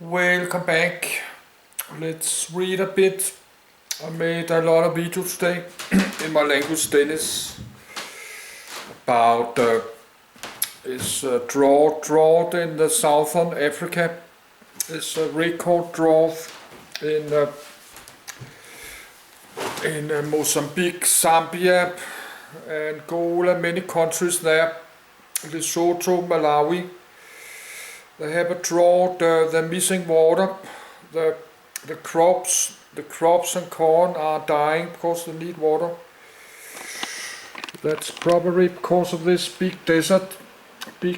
Welcome back. Let's read a bit. I made a lot of videos today in my language tennis about this drought in the southern Africa. This record drought in Mozambique, Zambia, Angola, many countries there. Lesotho, Malawi. They have a drought. They're missing water. The the crops and corn are dying because they need water. That's probably because of this big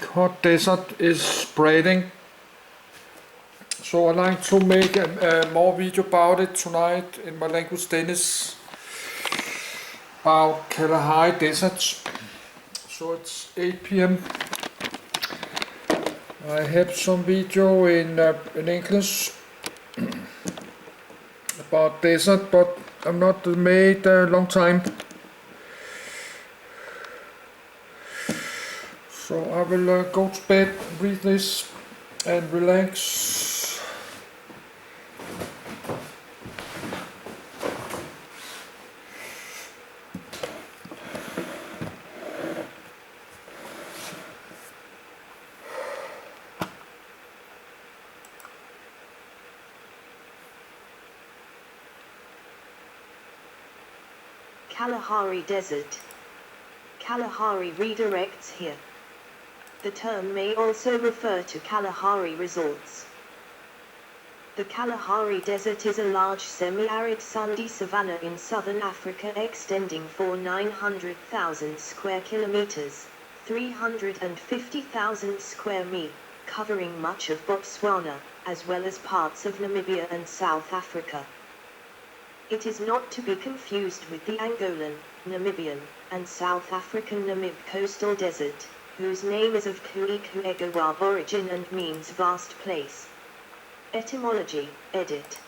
hot desert is spreading. So I like to make a more video about it tonight in my language tennis about Kalahari deserts. So it's 8 p.m. I have some video in English about desert, but I'm not made a long time. So I will go to bed, read this, and relax. Kalahari Desert. Kalahari redirects here. The term may also refer to Kalahari resorts. The Kalahari Desert is a large semi-arid sandy savanna in southern Africa extending for 900,000 square kilometers, 350,000 square mi, covering much of Botswana, as well as parts of Namibia and South Africa. It is not to be confused with the Angolan, Namibian, and South African Namib coastal desert, whose name is of Kuikuegawab origin and means vast place. Etymology, edit.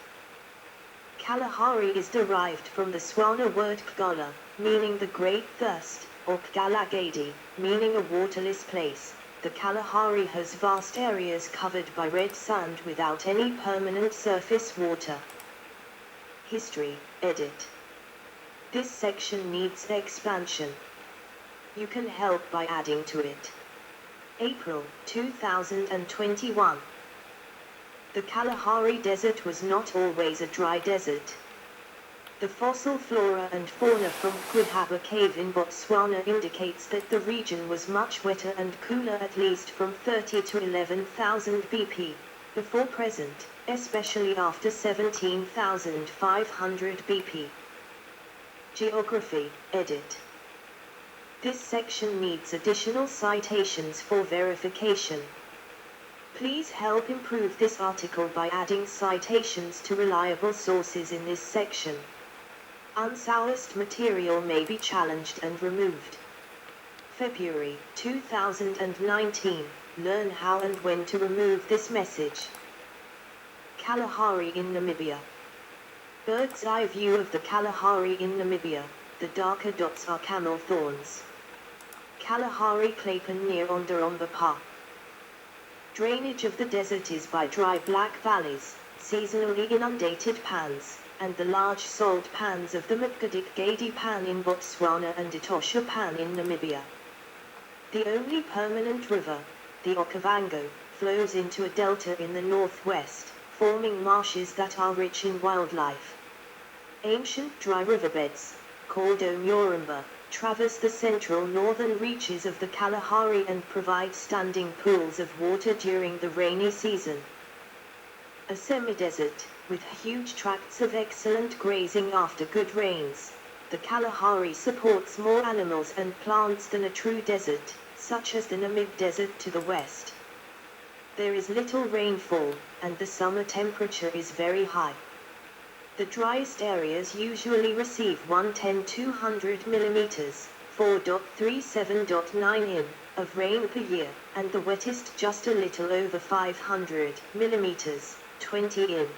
Kalahari is derived from the Swana word Kgala, meaning the great thirst, or Kgalagadi, meaning a waterless place. The Kalahari has vast areas covered by red sand without any permanent surface water. History, edit. This section needs expansion. You can help by adding to it. April 2021. The Kalahari Desert was not always a dry desert. The fossil flora and fauna from Quidhaba Cave in Botswana indicates that the region was much wetter and cooler, at least from 30 to 11,000 BP, before present, especially after 17,500 BP. Geography, edit. This section needs additional citations for verification. Please help improve this article by adding citations to reliable sources in this section. Unsourced material may be challenged and removed. February 2019. Learn how and when to remove this message. Kalahari in Namibia. Bird's eye view of the Kalahari in Namibia. The darker dots are camel thorns. Kalahari Klapen near Onderomba Pa. Drainage of the desert is by dry black valleys, seasonally inundated pans, and the large salt pans of the Mukadikgadi Pan in Botswana and Etosha Pan in Namibia. The only permanent river, the Okavango, flows into a delta in the northwest, forming marshes that are rich in wildlife. Ancient dry riverbeds, called Omurumba, traverse the central northern reaches of the Kalahari and provide standing pools of water during the rainy season. A semi-desert, with huge tracts of excellent grazing after good rains, the Kalahari supports more animals and plants than a true desert, such as the Namib Desert to the west. There is little rainfall, and the summer temperature is very high. The driest areas usually receive 110-200 mm, 4.37.9 in, of rain per year, and the wettest just a little over 500 mm, 20 in.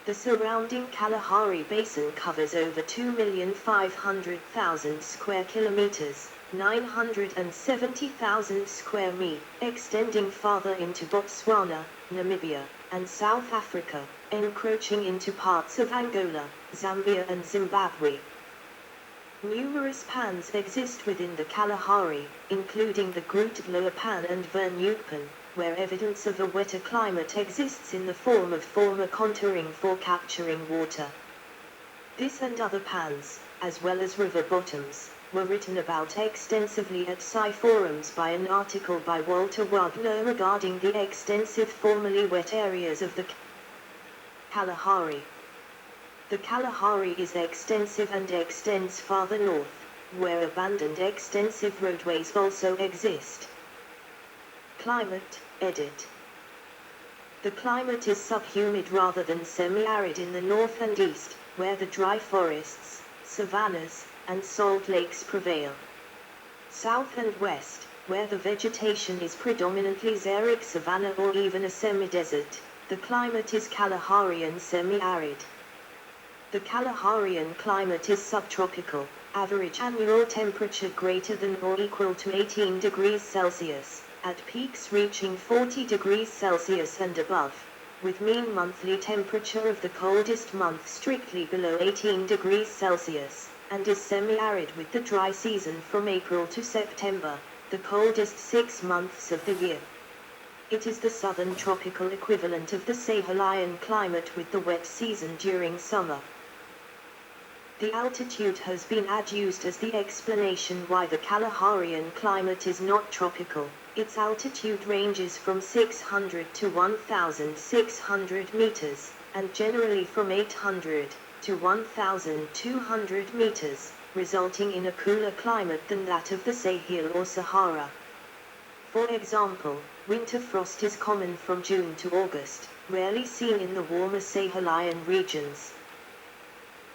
The surrounding Kalahari Basin covers over 2,500,000 square kilometers, 970,000 square mi, extending farther into Botswana, Namibia, and South Africa, encroaching into parts of Angola, Zambia and Zimbabwe. Numerous pans exist within the Kalahari, including the Groot Lower Pan and Vernupan, where evidence of a wetter climate exists in the form of former contouring for capturing water. This and other pans, as well as river bottoms, were written about extensively at sci forums by an article by Walter Wagner regarding the extensive formerly wet areas of the Kalahari. The Kalahari is extensive and extends farther north, where abandoned extensive roadways also exist. Climate, edit. The climate is subhumid rather than semi-arid in the north and east, where the dry forests, savannas, and salt lakes prevail. South and west, where the vegetation is predominantly xeric savanna or even a semi-desert, the climate is Kalaharian semi-arid. The Kalaharian climate is subtropical, average annual temperature greater than or equal to 18 degrees Celsius, at peaks reaching 40 degrees Celsius and above, with mean monthly temperature of the coldest month strictly below 18 degrees Celsius, and is semi-arid with the dry season from April to September, the coldest 6 months of the year. It is the southern tropical equivalent of the Sahelian climate with the wet season during summer. The altitude has been adduced as the explanation why the Kalaharian climate is not tropical. Its altitude ranges from 600 to 1,600 meters, and generally from 800 to 1,200 meters, resulting in a cooler climate than that of the Sahel or Sahara. For example, winter frost is common from June to August, rarely seen in the warmer Sahelian regions.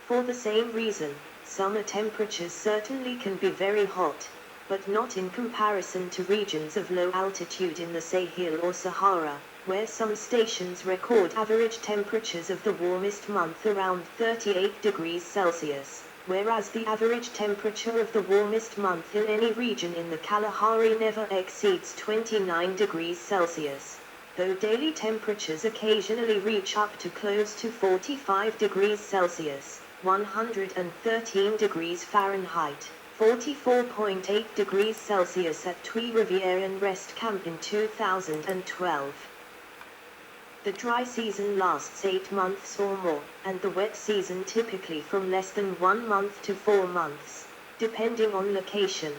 For the same reason, summer temperatures certainly can be very hot, but not in comparison to regions of low altitude in the Sahel or Sahara, where some stations record average temperatures of the warmest month around 38 degrees Celsius, whereas the average temperature of the warmest month in any region in the Kalahari never exceeds 29 degrees Celsius, though daily temperatures occasionally reach up to close to 45 degrees Celsius. 113 degrees Fahrenheit, 44.8 degrees Celsius at Twee Rivieren Rest Camp in 2012. The dry season lasts 8 months or more, and the wet season typically from less than 1 month to 4 months, depending on location.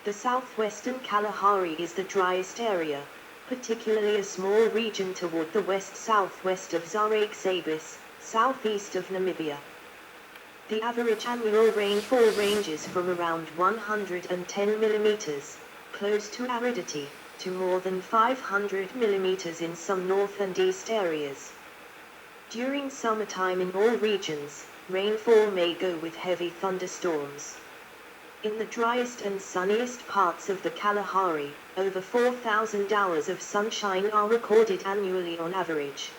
The southwestern Kalahari is the driest area, particularly a small region toward the west-southwest of Zaire-Sabis, southeast of Namibia. The average annual rainfall ranges from around 110 millimeters, close to aridity, to more than 500 millimeters in some north and east areas. During summertime in all regions, rainfall may go with heavy thunderstorms. In the driest and sunniest parts of the Kalahari, over 4,000 hours of sunshine are recorded annually on average.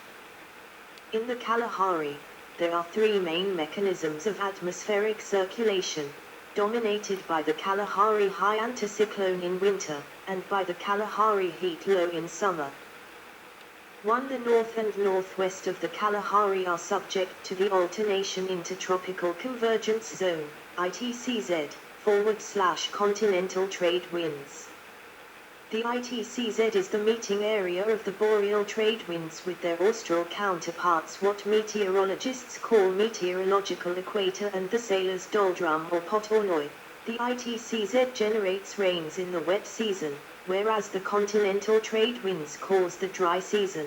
In the Kalahari, there are 3 main mechanisms of atmospheric circulation, dominated by the Kalahari high anticyclone in winter, and by the Kalahari heat low in summer. 1. The north and northwest of the Kalahari are subject to the alternation intertropical convergence zone, ITCZ, /continental trade winds. The ITCZ is the meeting area of the boreal trade winds with their austral counterparts, what meteorologists call meteorological equator, and the sailor's doldrum or Pothonoy. The ITCZ generates rains in the wet season, whereas the continental trade winds cause the dry season.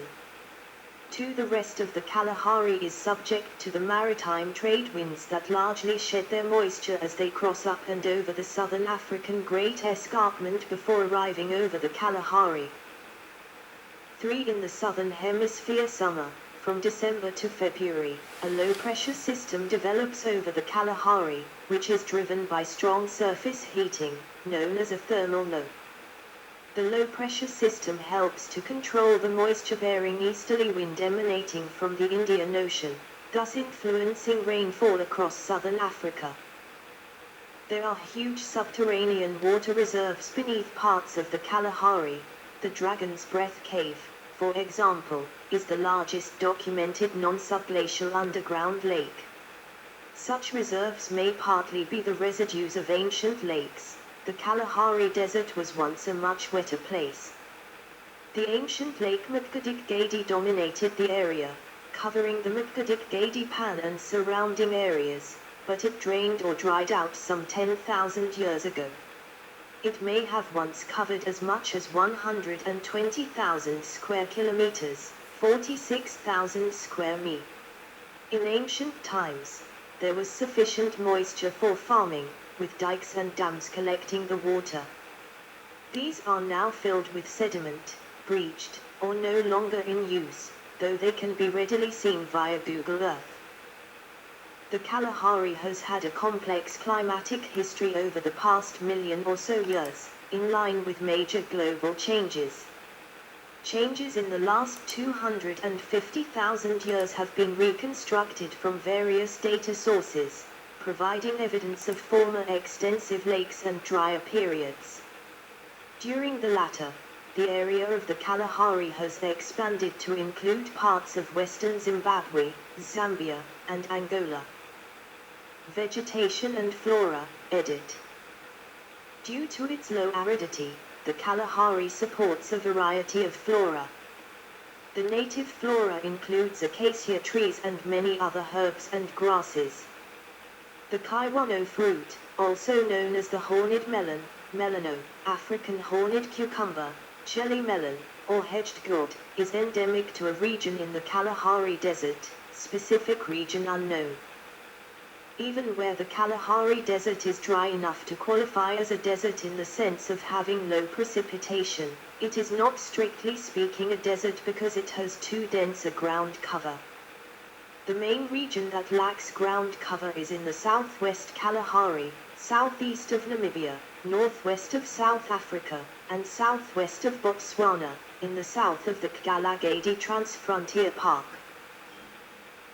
2. The rest of the Kalahari is subject to the maritime trade winds that largely shed their moisture as they cross up and over the southern African Great Escarpment before arriving over the Kalahari. 3. In the southern hemisphere summer, from December to February, a low-pressure system develops over the Kalahari, which is driven by strong surface heating, known as a thermal low. The low-pressure system helps to control the moisture-bearing easterly wind emanating from the Indian Ocean, thus influencing rainfall across southern Africa. There are huge subterranean water reserves beneath parts of the Kalahari. The Dragon's Breath Cave, for example, is the largest documented non-subglacial underground lake. Such reserves may partly be the residues of ancient lakes. The Kalahari Desert was once a much wetter place. The ancient Lake Muktadik-Gadi dominated the area, covering the Muktadik-Gadi Pan and surrounding areas, but it drained or dried out some 10,000 years ago. It may have once covered as much as 120,000 square kilometers, 46,000 square mi. In ancient times, there was sufficient moisture for farming, with dikes and dams collecting the water. These are now filled with sediment, breached, or no longer in use, though they can be readily seen via Google Earth. The Kalahari has had a complex climatic history over the past million or so years, in line with major global changes. Changes in the last 250,000 years have been reconstructed from various data sources, providing evidence of former extensive lakes and drier periods. During the latter, the area of the Kalahari has expanded to include parts of western Zimbabwe, Zambia, and Angola. Vegetation and flora, edit. Due to its low aridity, the Kalahari supports a variety of flora. The native flora includes acacia trees and many other herbs and grasses. The kiwano fruit, also known as the horned melon, melano, African horned cucumber, jelly melon, or hedged gourd, is endemic to a region in the Kalahari Desert, specific region unknown. Even where the Kalahari Desert is dry enough to qualify as a desert in the sense of having low precipitation, it is not strictly speaking a desert because it has too dense a ground cover. The main region that lacks ground cover is in the southwest Kalahari, southeast of Namibia, northwest of South Africa, and southwest of Botswana, in the south of the Kalahari Transfrontier Park.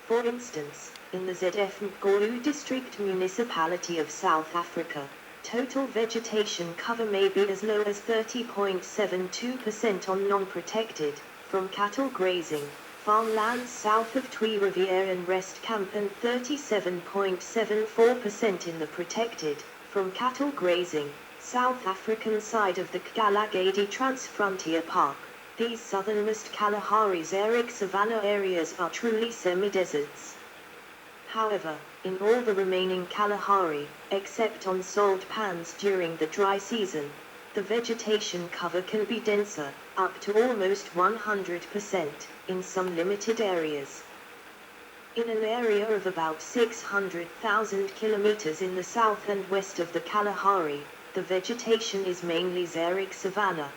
For instance, in the ZF Mgulu District Municipality of South Africa, total vegetation cover may be as low as 30.72% on non-protected, from cattle grazing, farmlands south of Twee Riviere and Rest Camp, and 37.74% in the protected, from cattle grazing, South African side of the Kalahari Transfrontier Park. These southernmost Kalahari xeric savanna areas are truly semi-deserts. However, in all the remaining Kalahari, except on salt pans during the dry season, the vegetation cover can be denser, up to almost 100%, in some limited areas. In an area of about 600,000 kilometers in the south and west of the Kalahari, the vegetation is mainly xeric savanna.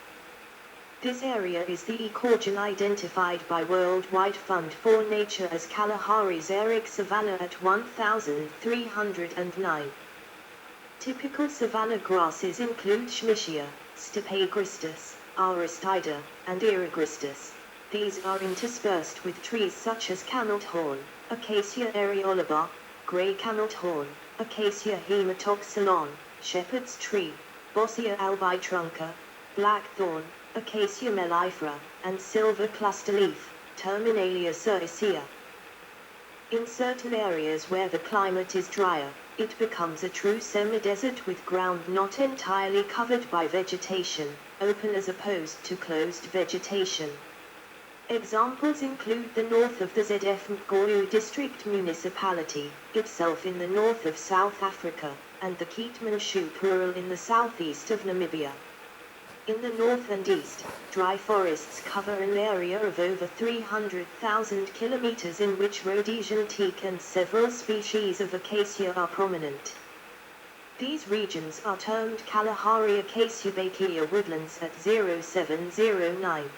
This area is the ecoregion identified by Worldwide Fund for Nature as Kalahari xeric savanna at 1309. Typical savanna grasses include Schmishia, Stipagristus, Aristida, and Irigristus. These are interspersed with trees such as camelthorn, Acacia areolaba, grey camelthorn, Acacia hematoxylon, shepherd's tree, Bossia albitrunca, blackthorn, Acacia mellifera, and silver clusterleaf, Terminalia cericea. In certain areas where the climate is drier, it becomes a true semi-desert with ground not entirely covered by vegetation, open as opposed to closed vegetation. Examples include the north of the ZF Mgulu District Municipality, itself in the north of South Africa, and the Keetmanshoop Rural in the southeast of Namibia. In the north and east, dry forests cover an area of over 300,000 kilometers in which Rhodesian teak and several species of acacia are prominent. These regions are termed Kalahari Acaciaceae woodlands at 0709.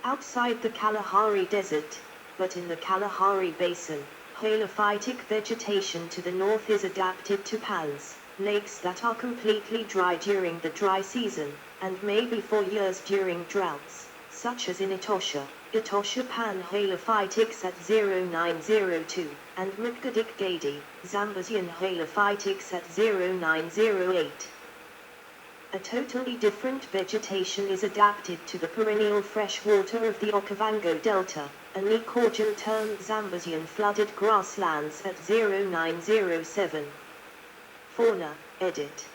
Outside the Kalahari Desert, but in the Kalahari Basin, halophytic vegetation to the north is adapted to pans, lakes that are completely dry during the dry season, and maybe for years during droughts, such as in Etosha, Panhalophytics at 0902, and Mukgadikgadi, Zambasian Halophytics at 0908. A totally different vegetation is adapted to the perennial freshwater of the Okavango Delta, a Nicordian termed Zambasian flooded grasslands at 0907. Fauna, edit.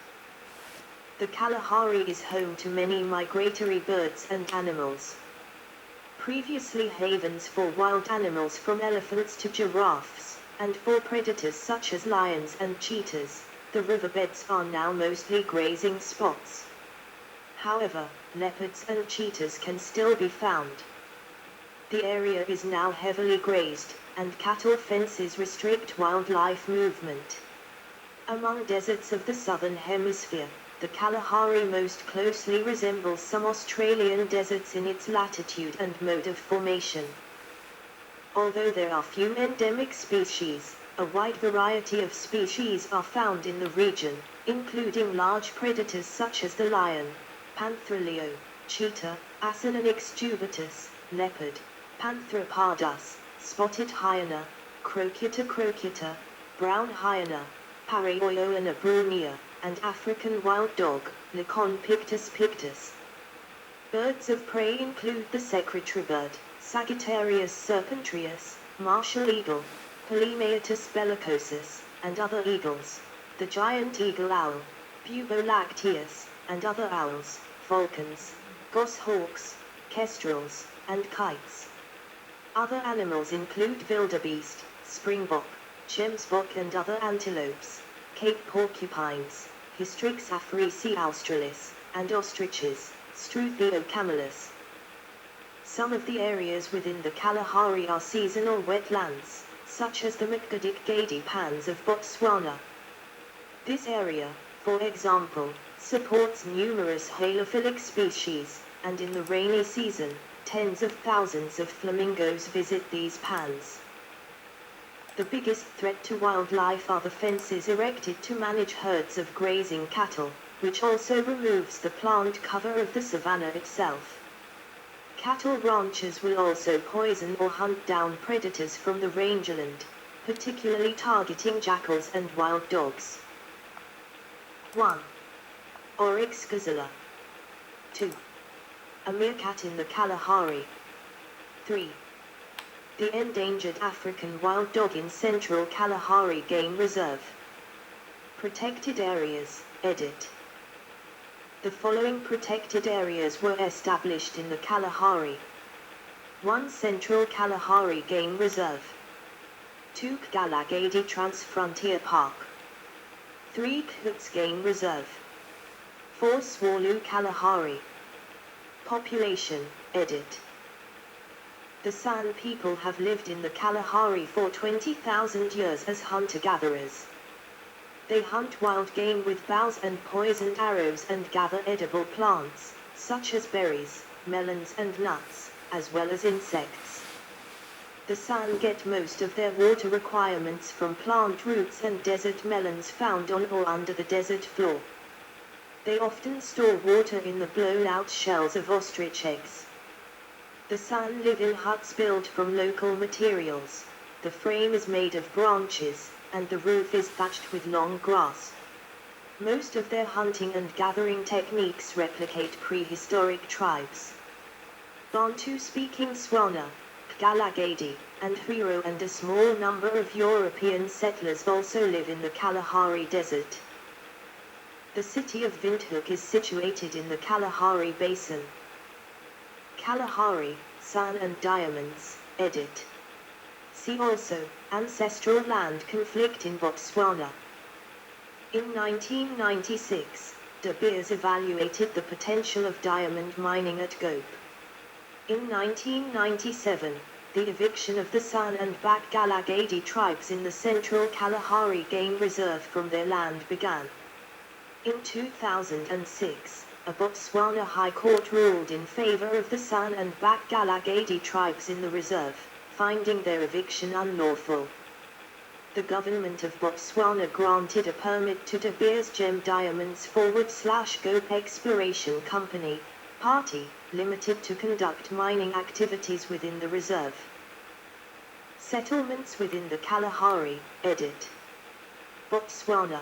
The Kalahari is home to many migratory birds and animals. Previously havens for wild animals from elephants to giraffes, and for predators such as lions and cheetahs, the riverbeds are now mostly grazing spots. However, leopards and cheetahs can still be found. The area is now heavily grazed, and cattle fences restrict wildlife movement. Among deserts of the southern hemisphere, the Kalahari most closely resembles some Australian deserts in its latitude and mode of formation. Although there are few endemic species, a wide variety of species are found in the region, including large predators such as the lion, panther leo, cheetah, Acinonyx jubatus, leopard, Panthera pardus, spotted hyena, Crocuta, brown hyena, Paraoioana brunea, and African wild dog, Licon pictus. Birds of prey include the secretary bird, Sagittarius serpentrius, martial eagle, Polymaetus bellicosus, and other eagles, the giant eagle owl, Bubolacteus, and other owls, falcons, goshawks, kestrels, and kites. Other animals include wildebeest, springbok, gemsbok and other antelopes, Cape porcupines, Hystrix afarisi australis, and ostriches, Struthio camelus. Some of the areas within the Kalahari are seasonal wetlands, such as the Mukgadikgadi Pans of Botswana. This area, for example, supports numerous halophilic species, and in the rainy season, tens of thousands of flamingos visit these pans. The biggest threat to wildlife are the fences erected to manage herds of grazing cattle, which also removes the plant cover of the savanna itself. Cattle ranchers will also poison or hunt down predators from the rangeland, particularly targeting jackals and wild dogs. 1. Oryx gazella. 2. A meerkat in the Kalahari. 3. The endangered African wild dog in Central Kalahari Game Reserve. Protected areas, edit. The following protected areas were established in the Kalahari. 1. Central Kalahari Game Reserve. 2. Kalahari Transfrontier Park. 3. Khuts Game Reserve. 4. Swalu Kalahari. Population, edit. The San people have lived in the Kalahari for 20,000 years as hunter-gatherers. They hunt wild game with bows and poisoned arrows and gather edible plants, such as berries, melons and nuts, as well as insects. The San get most of their water requirements from plant roots and desert melons found on or under the desert floor. They often store water in the blown-out shells of ostrich eggs. The San live in huts built from local materials. The frame is made of branches, and the roof is thatched with long grass. Most of their hunting and gathering techniques replicate prehistoric tribes. Bantu-speaking Swana, Kalahari, and Hiro and a small number of European settlers also live in the Kalahari Desert. The city of Windhoek is situated in the Kalahari Basin. Kalahari, Sun and Diamonds, edit. See also, Ancestral Land Conflict in Botswana. In 1996, De Beers evaluated the potential of diamond mining at Gope. In 1997, the eviction of the San and Bak Kalahari tribes in the Central Kalahari Game Reserve from their land began. In 2006, a Botswana High Court ruled in favor of the San and Bak Kalahari tribes in the reserve, finding their eviction unlawful. The government of Botswana granted a permit to De Beers Gem Diamonds /Gope Exploration Company, Party, limited to conduct mining activities within the reserve. Settlements within the Kalahari, edit. Botswana.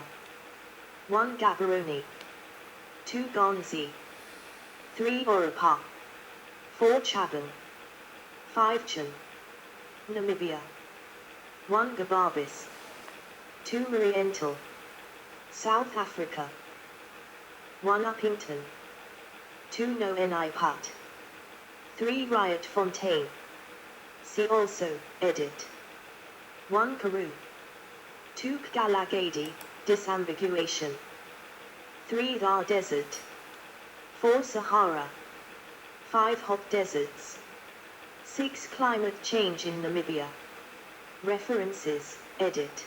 1 Gaborone. 2 Gonzi. 3 Orapa. 4 Chabon. 5 Chan. Namibia. 1 Gababis. 2 Mariental. South Africa. 1 Uppington. 2 Noenipat. 3 Riot Fontaine. See also, edit. 1 Peru. 2 Galagadi, disambiguation. 3 Thar Desert. 4 Sahara. 5 Hot Deserts. 6 Climate change in Namibia. References, edit.